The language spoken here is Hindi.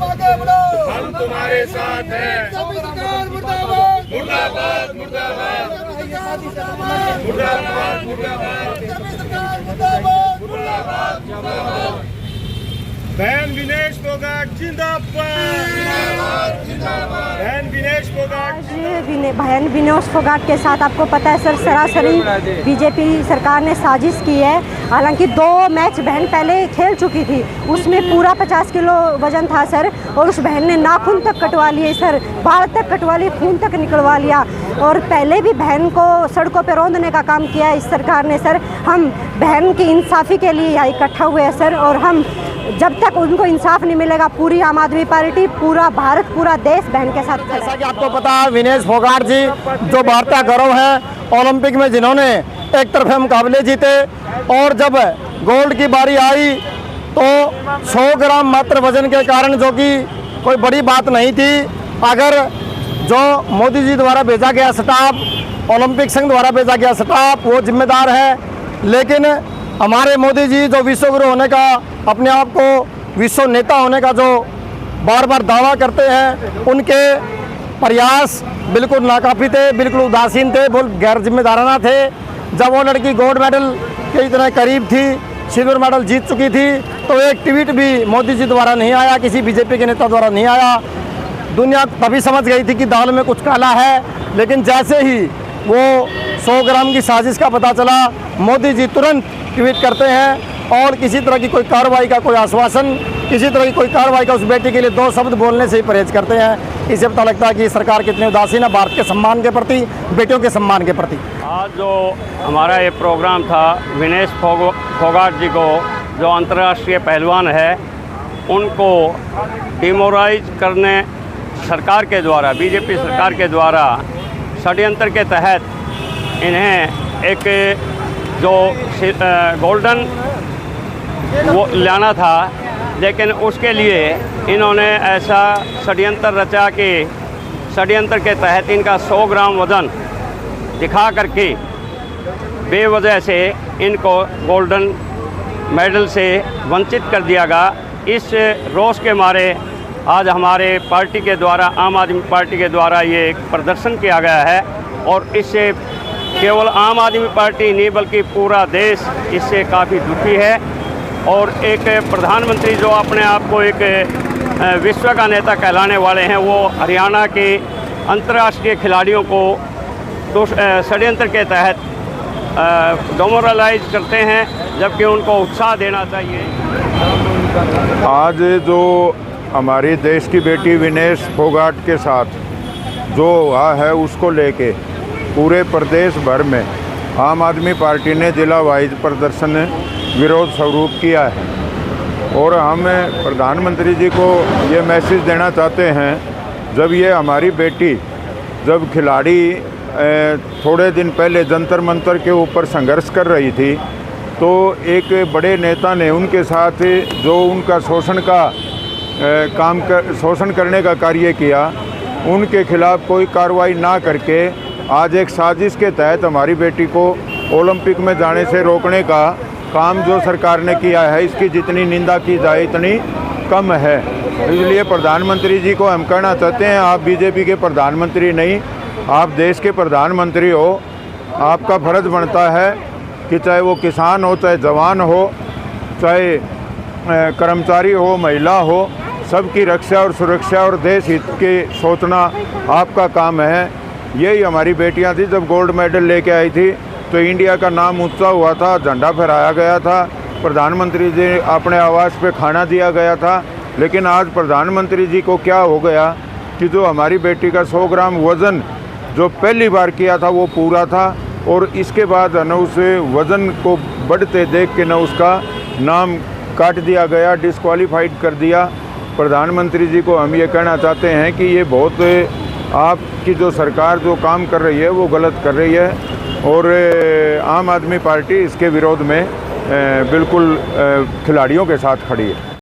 आगे बढ़ो, हम तुम्हारे साथ हैं। सभी सरकार मुर्दाबाद, मुर्दाबाद मुर्दाबाद मुर्दाबाद, मुर्दाबाद मुर्दाबाद सभी सरकार मुर्दाबाद, मुर्दाबाद। बहन विनेश फोगाट जिंदाबाद, बहन विनेश फोगाट। बहन विनेश फोगाट के साथ आपको पता है सर, सरासरी बीजेपी सरकार ने साजिश की है। हालांकि 2 मैच बहन पहले खेल चुकी थी, उसमें पूरा 50 किलो वजन था सर, और उस बहन ने नाखून तक कटवा लिए सर, बाल तक कटवा लिए, खून तक निकलवा लिया। और पहले भी बहन को सड़कों पर रौंदने का काम किया इस सरकार ने सर। हम बहन की इंसाफ़ी के लिए यहाँ इकट्ठा हुए हैं सर, और हम जब तक उनको इंसाफ नहीं मिलेगा, पूरी आम आदमी पार्टी, पूरा भारत, पूरा देश बहन के साथ खड़ा है। जैसा कि आपको पता है, विनेश फोगाट जी जो भारत का गौरव है, ओलंपिक में जिन्होंने एक तरफे मुकाबले जीते, और जब गोल्ड की बारी आई तो 100 ग्राम मात्र वजन के कारण, जो कि कोई बड़ी बात नहीं थी, अगर जो मोदी जी द्वारा भेजा गया स्टाफ, ओलंपिक संघ द्वारा भेजा गया स्टाफ, वो जिम्मेदार है। लेकिन हमारे मोदी जी जो विश्व गुरु होने का, अपने आप को विश्व नेता होने का जो बार बार दावा करते हैं, उनके प्रयास बिल्कुल नाकाफी थे, बिल्कुल उदासीन थे, बहुत गैर जिम्मेदाराना थे। जब वो लड़की गोल्ड मेडल के इतने करीब थी, सिल्वर मेडल जीत चुकी थी, तो एक ट्वीट भी मोदी जी द्वारा नहीं आया, किसी बीजेपी के नेता द्वारा नहीं आया। दुनिया तभी समझ गई थी कि दाल में कुछ काला है। लेकिन जैसे ही वो 100 ग्राम की साजिश का पता चला, मोदी जी तुरंत ट्वीट करते हैं, और किसी तरह की कोई कार्रवाई का कोई आश्वासन, किसी तरह की कोई कार्रवाई का उस बेटी के लिए 2 शब्द बोलने से ही परहेज करते हैं। इससे पता लगता है कि सरकार कितनी उदासीन है भारत के सम्मान के प्रति, बेटियों के सम्मान के प्रति। आज जो हमारा ये प्रोग्राम था, विनेश फोगाट जी को, जो अंतर्राष्ट्रीय पहलवान है, उनको डिमोरलाइज करने सरकार के द्वारा, बीजेपी सरकार के द्वारा षड्यंत्र के तहत इन्हें एक जो गोल्डन वो लाना था, लेकिन उसके लिए इन्होंने ऐसा षड्यंत्र रचा कि षड्यंत्र के तहत इनका 100 ग्राम वज़न दिखा करके बेवजह से इनको गोल्डन मेडल से वंचित कर दिया गया। इस रोष के मारे आज हमारे पार्टी के द्वारा, आम आदमी पार्टी के द्वारा ये एक प्रदर्शन किया गया है, और इससे केवल आम आदमी पार्टी नहीं बल्कि पूरा देश इससे काफ़ी दुखी है। और एक प्रधानमंत्री जो अपने आप को एक विश्व का नेता कहलाने वाले हैं, वो हरियाणा के अंतर्राष्ट्रीय खिलाड़ियों को षड्यंत्र के तहत डिमोरलाइज करते हैं, जबकि उनको उत्साह देना चाहिए। आज जो हमारी देश की बेटी विनेश फोगाट के साथ जो हुआ है, उसको लेके पूरे प्रदेश भर में आम आदमी पार्टी ने जिला वाइज प्रदर्शन विरोध स्वरूप किया है। और हम प्रधानमंत्री जी को ये मैसेज देना चाहते हैं, जब ये हमारी बेटी, जब खिलाड़ी थोड़े दिन पहले जंतर मंतर के ऊपर संघर्ष कर रही थी, तो एक बड़े नेता ने उनके साथ जो उनका शोषण करने का कार्य किया, उनके खिलाफ कोई कार्रवाई ना करके आज एक साजिश के तहत हमारी बेटी को ओलंपिक में जाने से रोकने का काम जो सरकार ने किया है, इसकी जितनी निंदा की जाए इतनी कम है। इसलिए प्रधानमंत्री जी को हम कहना चाहते हैं, आप बीजेपी के प्रधानमंत्री नहीं, आप देश के प्रधानमंत्री हो। आपका फर्ज बनता है कि चाहे वो किसान हो, चाहे जवान हो, चाहे कर्मचारी हो, महिला हो, सबकी रक्षा और सुरक्षा और देश हित के सोचना आपका काम है। यही हमारी बेटियां थी। जब गोल्ड मेडल लेके आई थी तो इंडिया का नाम ऊंचा हुआ था, झंडा फहराया गया था, प्रधानमंत्री जी अपने आवास पे खाना दिया गया था। लेकिन आज प्रधानमंत्री जी को क्या हो गया कि जो हमारी बेटी का 100 ग्राम वज़न जो पहली बार किया था वो पूरा था, और इसके बाद न उस वज़न को बढ़ते देख के न उसका नाम काट दिया गया, डिस्क्वालीफाइड कर दिया। प्रधानमंत्री जी को हम ये कहना चाहते हैं कि ये बहुत आपकी जो सरकार जो काम कर रही है वो गलत कर रही है, और आम आदमी पार्टी इसके विरोध में बिल्कुल खिलाड़ियों के साथ खड़ी है।